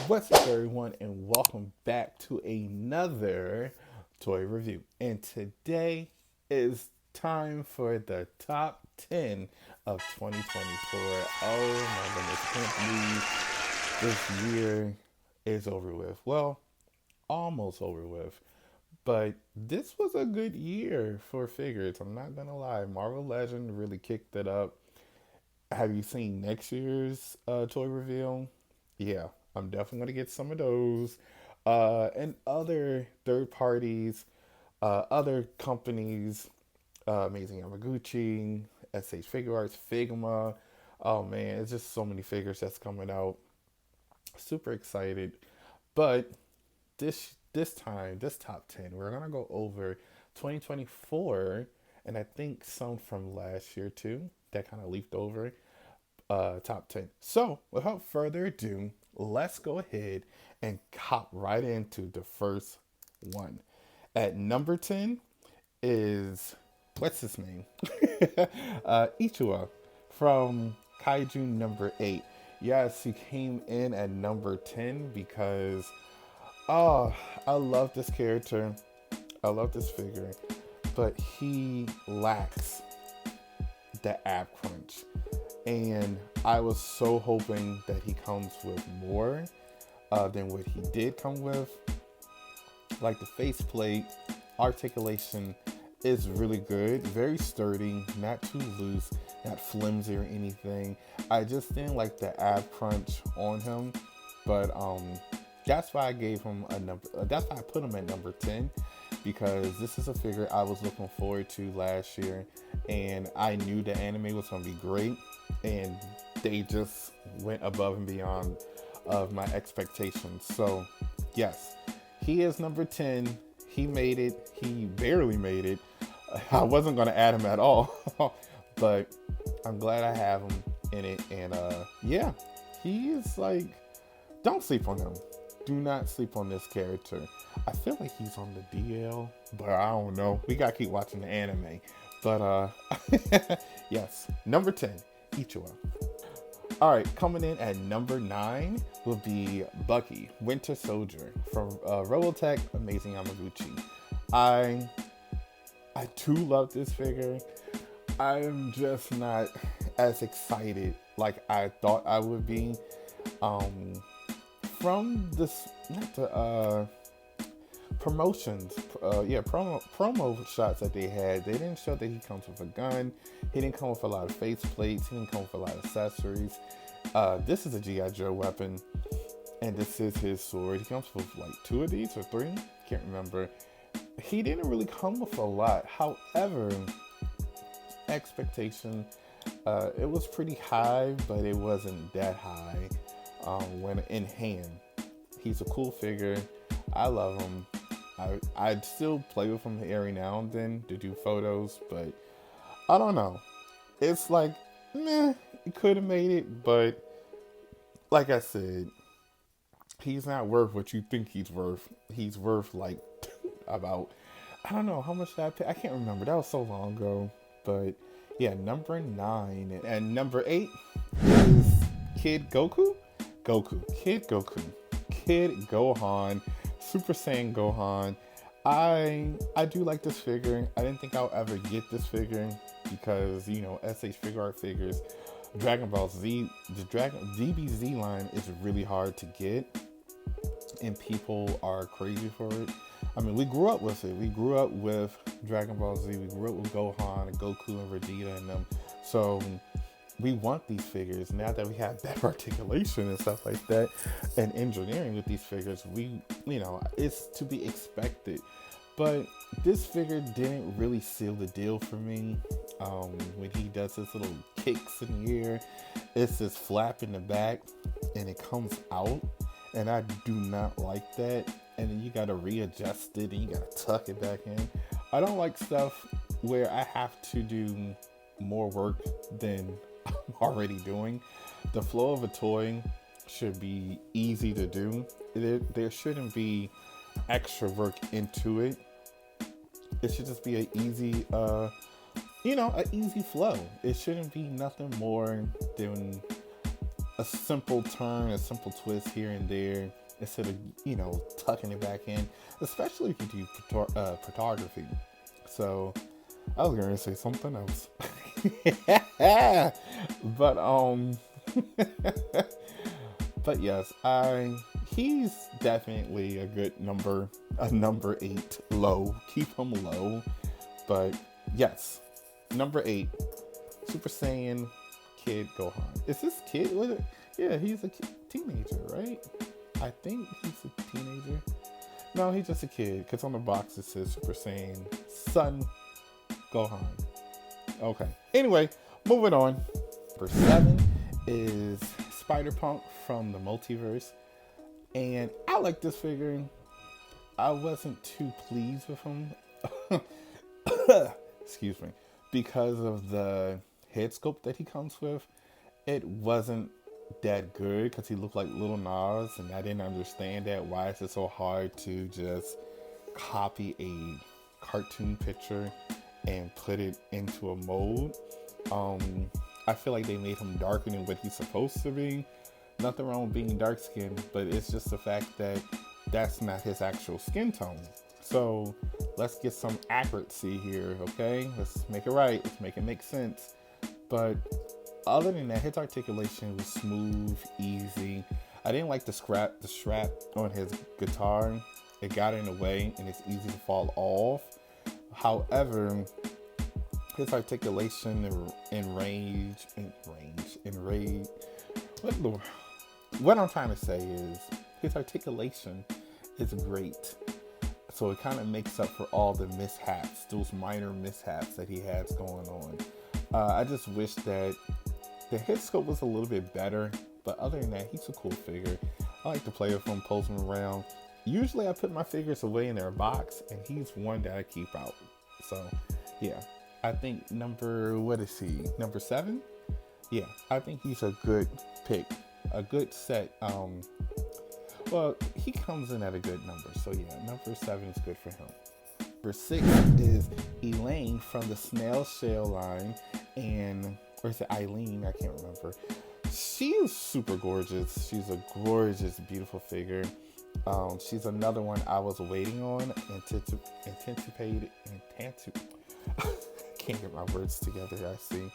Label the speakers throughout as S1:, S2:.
S1: What's up, everyone, and welcome back to another toy review. And today is time for the top 10 of 2024. Oh my goodness, I can't believe this year is over with. Well, almost over with. But this was a good year for figures. I'm not gonna lie. Marvel Legend really kicked it up. Have you seen next year's toy reveal? Yeah, I'm definitely gonna get some of those. And other third parties, other companies, Amazing Yamaguchi, SH Figure Arts, Figma. Oh man, it's just so many figures that's coming out. Super excited. But this time, this top 10, we're gonna go over 2024, and I think some from last year too that kind of leafed over top 10. So, without further ado, let's go ahead and hop right into the first one. At number 10 is, what's his name? Ichua from Kaiju number 8. Yes, he came in at number 10 because, oh, I love this character. I love this figure, but he lacks the ab crunch. And I was so hoping that he comes with more than what he did come with. Like the faceplate, articulation is really good, very sturdy, not too loose, not flimsy or anything. I just didn't like the ab crunch on him, but that's why I gave him a number. That's why I put him at number 10, because this is a figure I was looking forward to last year, and I knew the anime was gonna be great, and they just went above and beyond of my expectations. So, yes, he is number 10. He made it. He barely made it. I wasn't gonna add him at all, but I'm glad I have him in it. And yeah, he is like, don't sleep on him. Do not sleep on this character. I feel like he's on the DL, but I don't know. We gotta keep watching the anime. But yes, number 10, Ichiwa. All right, coming in at number 9 will be Bucky, Winter Soldier from Robotech Amazing Yamaguchi. I I do love this figure. I'm just not as excited like I thought I would be. Um, from this, not the promotions, promo shots that they had, they didn't show that he comes with a gun. He didn't come with a lot of face plates. He didn't come with a lot of accessories. This is a GI Joe weapon, and this is his sword. He comes with like 2 of these or 3, can't remember. He didn't really come with a lot. However, expectation, it was pretty high, but it wasn't that high. When in hand, he's a cool figure. I love him. I'd still play with him every now and then to do photos, but I don't know. It's like, meh, he could have made it, but like I said, he's not worth what you think he's worth. He's worth like about, I don't know how much did I pay. I can't remember. That was so long ago. But yeah, number 9 and number 8 is Kid Goku. Kid Goku, Kid Gohan, Super Saiyan Gohan. I do like this figure. I didn't think I'll ever get this figure because, you know, SH Figure Art figures, Dragon Ball Z, the Dragon DBZ line is really hard to get, and people are crazy for it. I mean, we grew up with it. We grew up with Dragon Ball Z. We grew up with Gohan and Goku and Vegeta and them. So we want these figures now that we have better articulation and stuff like that, and engineering with these figures. You know, it's to be expected. But this figure didn't really seal the deal for me. When he does his little kicks in the air, it's this flap in the back, and it comes out, and I do not like that. And then you gotta readjust it, and you gotta tuck it back in. I don't like stuff where I have to do more work than I'm already doing. The flow of a toy should be easy to do. There shouldn't be extra work into it. It should just be an easy, an easy flow. It shouldn't be nothing more than a simple turn, a simple twist here and there instead of, tucking it back in, especially if you do photography. So I was going to say something else. but, but yes, he's definitely a number 8 low. Keep him low. But yes, number 8, Super Saiyan Kid Gohan. Is this kid? Yeah, he's a teenager, right? I think he's a teenager. No, he's just a kid, because on the box it says Super Saiyan Son Gohan. Okay. Anyway, moving on. Number 7 is Spider-Punk from the Multiverse. And I like this figure. I wasn't too pleased with him. Excuse me. Because of the head sculpt that he comes with. It wasn't that good because he looked like Little Nas, and I didn't understand that. Why is it so hard to just copy a cartoon picture and put it into a mold? I feel like they made him darker than what he's supposed to be. Nothing wrong with being dark skinned, but it's just the fact that that's not his actual skin tone. So let's get some accuracy here, okay? Let's make it right. Let's make it make sense. But other than that, his articulation was smooth, easy. I didn't like the strap on his guitar. It got in the way and it's easy to fall off. However, his articulation and range, what I'm trying to say is his articulation is great. So it kind of makes up for all the mishaps, those minor mishaps that he has going on. I just wish that the head sculpt was a little bit better, but other than that, he's a cool figure. I like to play with him, pose him around. Usually I put my figures away in their box, and he's one that I keep out. So, yeah. I think number 7? Yeah, I think he's a good pick. A good set. Well, he comes in at a good number. So, yeah, number 7 is good for him. Number 6 is Elaine from the Snail Shell line, or is it Eileen? I can't remember. She is super gorgeous. She's a gorgeous, beautiful figure. She's another one I was waiting on, anticipated. Can't get my words together. I see.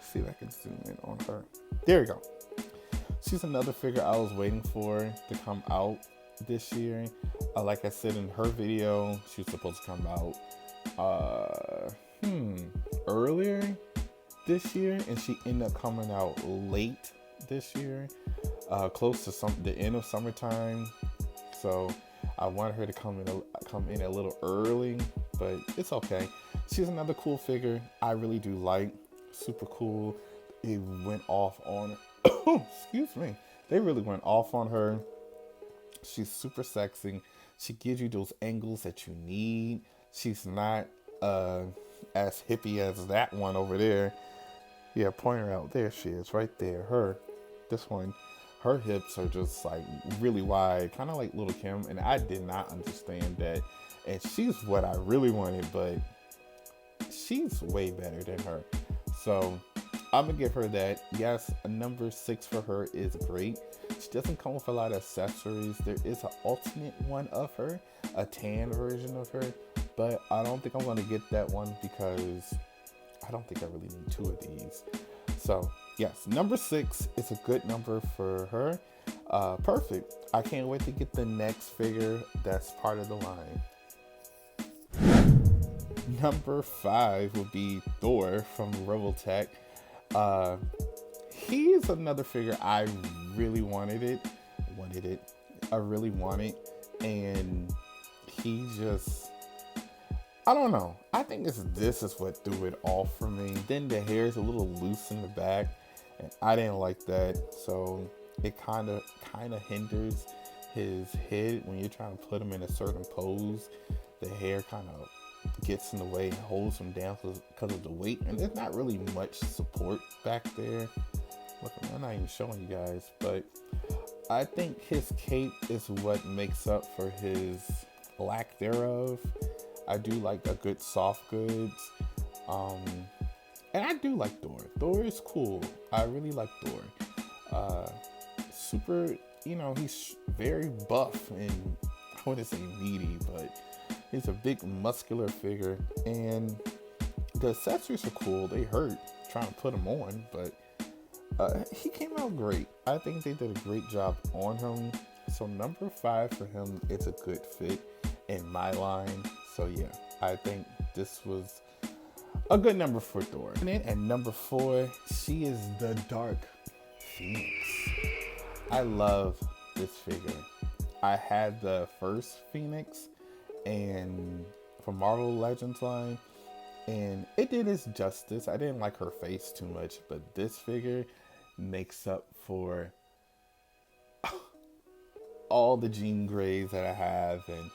S1: See if I can zoom in on her. There we go. She's another figure I was waiting for to come out this year. Like I said in her video, she was supposed to come out earlier this year, and she ended up coming out late this year, close to the end of summertime. So I wanted her to come in a little early, but it's okay. She's another cool figure I really do like. Super cool. It went off on her. Excuse me. They really went off on her. She's super sexy. She gives you those angles that you need. She's not as hippie as that one over there. Yeah, point her out. There she is, right there. This one, her hips are just like really wide, kind of like Little Kim, and I did not understand that. And she's what I really wanted, but she's way better than her. So I'm gonna give her that. Yes, a number 6 for her is great. She doesn't come with a lot of accessories. There is an alternate one of her, a tan version of her, but I don't think I'm gonna get that one because I don't think I really need 2 of these. So yes, number 6 is a good number for her. Perfect. I can't wait to get the next figure that's part of the line. Number 5 would be Thor from Revoltech. He's another figure I really wanted. I really wanted, and he just, I don't know. I think this is what threw it off for me. Then the hair is a little loose in the back, and I didn't like that. So it kind of hinders his head when you're trying to put him in a certain pose. The hair kind of gets in the way and holds him down because of the weight, and there's not really much support back there. Look, I'm not even showing you guys, but I think his cape is what makes up for his lack thereof. I do like a good soft goods, and I do like Thor. Thor is cool. I really like Thor. Uh, super, he's very buff and I wouldn't say meaty, but he's a big muscular figure. And the accessories are cool. They hurt trying to put him on, but he came out great. I think they did a great job on him. So number 5 for him, it's a good fit in my line. So yeah, I think this was a good number for Thor. And number 4, she is the Dark Phoenix. I love this figure. I had the first Phoenix and from Marvel Legends line, and it did its justice. I didn't like her face too much, but this figure makes up for all the Jean Greys that I have. And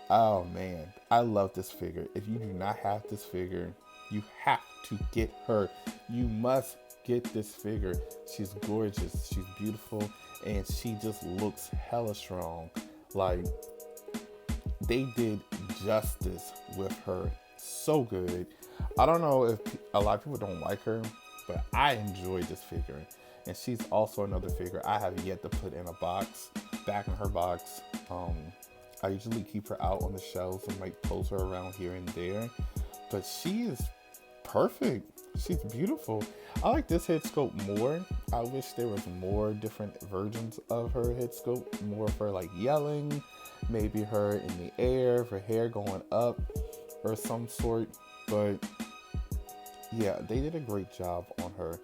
S1: oh man, I love this figure. If you do not have this figure, you have to get her. You must get this figure. She's gorgeous, she's beautiful, and she just looks hella strong. Like, they did justice with her so good. I don't know if a lot of people don't like her, but I enjoy this figure. And she's also another figure I have yet to put in a box, back in her box. I usually keep her out on the shelves and might pose her around here and there, but she is perfect. She's beautiful. I like this head sculpt more. I wish there was more different versions of her head sculpt, more of her like yelling, maybe her in the air, her hair going up or some sort. But yeah, they did a great job on her.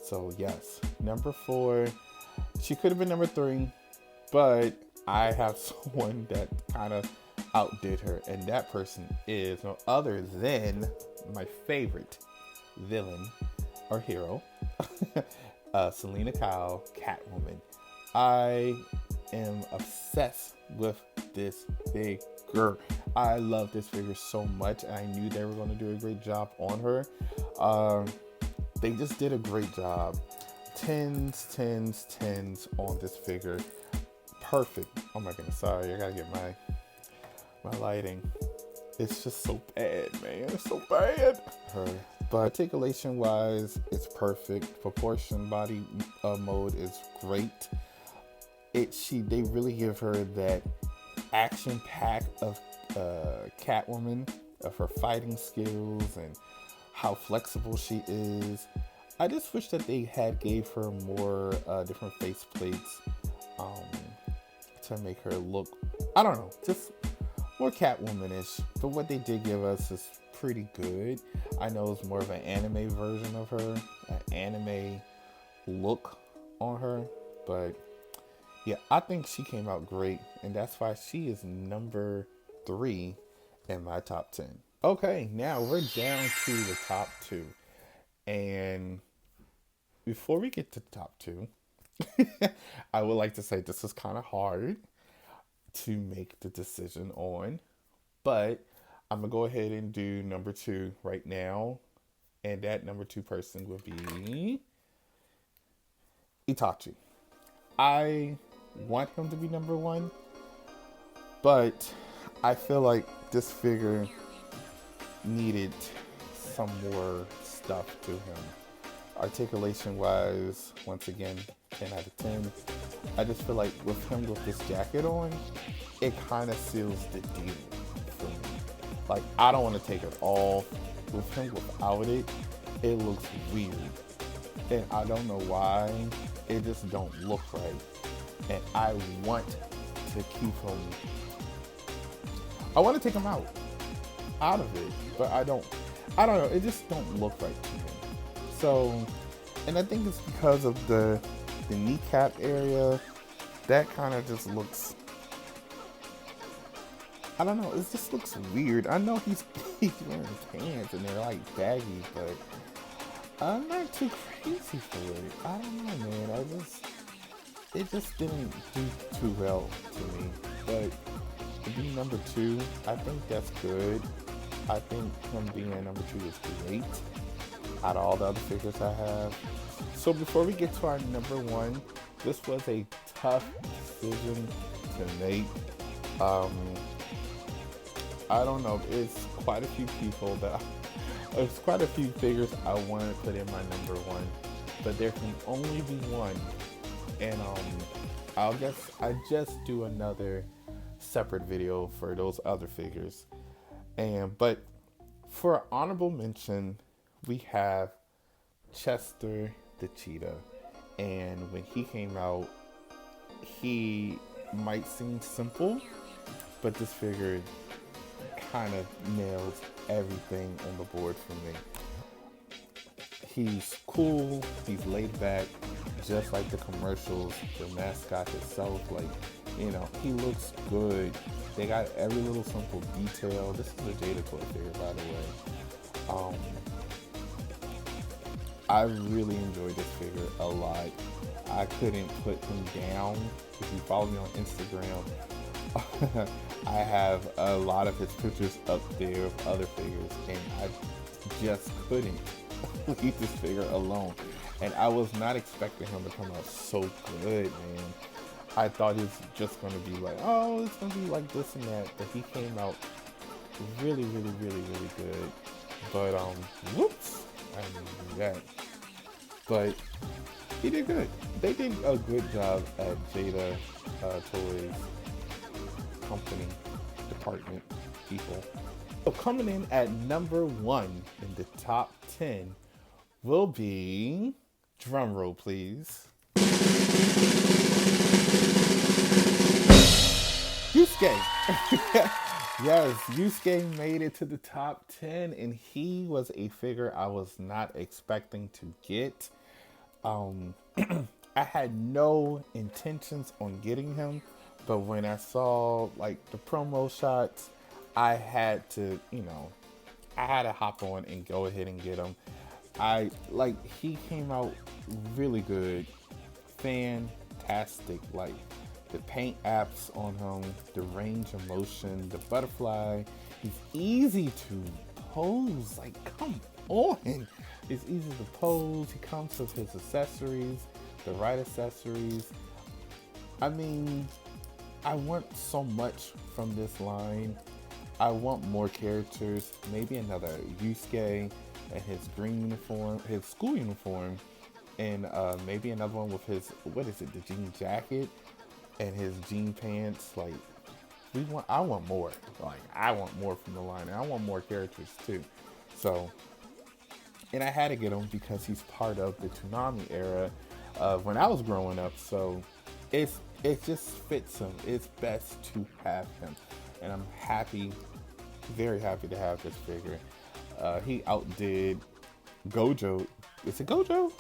S1: So yes, number 4. She could have been number 3, but I have someone that kind of outdid her, and that person is no other than my favorite villain or hero, Selena Kyle, Catwoman. I am obsessed with this figure. I love this figure so much, and I knew they were going to do a great job on her. They just did a great job. 10s on this figure. Perfect. Oh my goodness, sorry, I gotta get my lighting. It's just so bad, man. It's so bad. But articulation wise, it's perfect. Proportion body mode is great. They really give her that action pack of Catwoman, of her fighting skills and how flexible she is. I just wish that they had gave her more different face plates to make her look, I don't know, just more Catwoman-ish. But what they did give us is pretty good. I know it's more of an anime version of her, an anime look on her, but yeah, I think she came out great, and that's why she is number 3 in my top 10. Okay, now we're down to the top 2, and before we get to the top 2, I would like to say this is kind of hard to make the decision on, but I'm gonna go ahead and do number 2 right now, and that number 2 person would be Itachi. I want him to be number 1, but I feel like this figure needed some more stuff to him. Articulation wise, once again, 10 out of 10. I just feel like with him with this jacket on, it kind of seals the deal for me. Like, I don't want to take it off. With him without it, it looks weird. And I don't know why. It just don't look right. And I want to keep him. I want to take him out of it, but I don't know. It just don't look right to me. So, and I think it's because of the kneecap area. That kind of just looks, I don't know, it just looks weird. I know he's wearing pants and they're like baggy, but I'm not too crazy for it. I don't know, man. It just didn't do too well to me. But to be number 2, I think that's good. I think him being number 2 is great out of all the other figures I have. So before we get to our number 1, this was a tough decision to make. I don't know, it's quite a few people it's quite a few figures I want to put in my number 1, but there can only be one and I just do another separate video for those other figures. And but for honorable mention, we have Chester the cheetah. And when he came out, he might seem simple, but this figure kind of nails everything on the board for me. He's cool, he's laid back, just like the commercials, the mascot itself, like, you know, he looks good. They got every little simple detail. This is a Jada toy figure, by the way. I really enjoyed this figure a lot. I couldn't put him down. If you follow me on Instagram, I have a lot of his pictures up there of other figures, and I just couldn't leave this figure alone. And I was not expecting him to come out so good, man. I thought he was just going to be like, oh, it's going to be like this and that. But he came out really, really, really, really good. But, whoops, I didn't do that. But he did good. They did a good job at Jada Toys company, department, people. So coming in at number 1 in the top 10 will be, drum roll please, Yusuke. Yes, Yusuke made it to the top 10, and he was a figure I was not expecting to get. I had no intentions on getting him, but when I saw like the promo shots, I had to, I had to hop on and go ahead and get him. He came out really good, fantastic. Like the paint apps on him, the range of motion, the butterfly. He's easy to pose. Like, come on. It's easy to pose. He comes with his accessories, the right accessories. I mean, I want so much from this line. I want more characters, maybe another Yusuke and his green uniform, his school uniform, and maybe another one with his, the jean jacket and his jean pants. Like, I want more. Like, I want more from the line, and I want more characters too. So, and I had to get him because he's part of the Toonami era when I was growing up. So, it just fits him. It's best to have him, and I'm happy, very happy to have this figure. He outdid Gojo. Is it Gojo?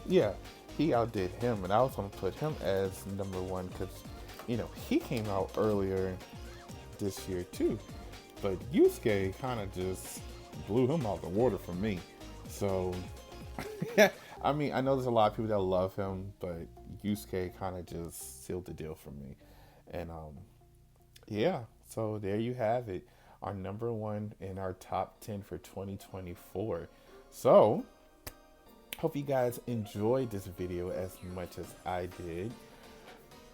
S1: Yeah, he outdid him, and I was going to put him as number 1 because, he came out earlier this year too. But Yusuke kind of just blew him out the water for me. So, I mean, I know there's a lot of people that love him, but Yusuke kind of just sealed the deal for me. And yeah, so there you have it. Our number 1 in our top 10 for 2024. So, hope you guys enjoyed this video as much as I did.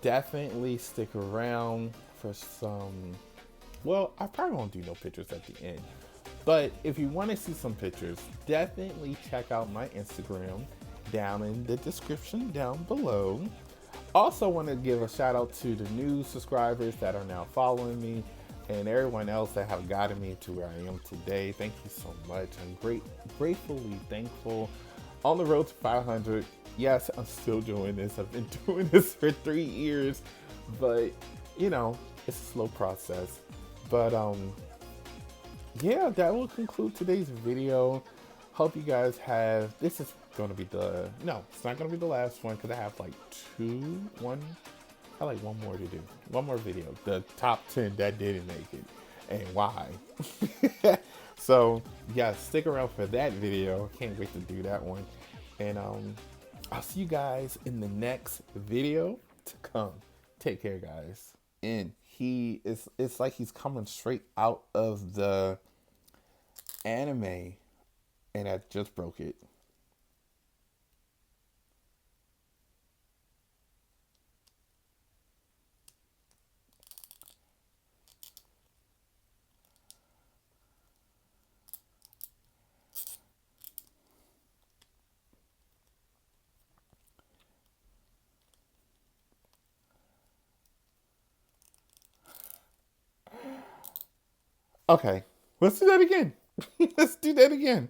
S1: Definitely stick around for some, well, I probably won't do no pictures at the end. But if you want to see some pictures, definitely check out my Instagram down in the description down below. Also want to give a shout out to the new subscribers that are now following me and everyone else that have gotten me to where I am today. Thank you so much. I'm gratefully thankful. On the road to 500. Yes, I'm still doing this. I've been doing this for 3 years, but it's a slow process. But yeah, that will conclude today's video. Hope you guys have, this is going to be it's not going to be the last one because I have like one more to do. One more video. The top 10 that didn't make it and why. So yeah, stick around for that video. Can't wait to do that one. And I'll see you guys in the next video to come. Take care, guys. And it's like he's coming straight out of the anime, and I just broke it. Okay, let's do that again. Let's do that again.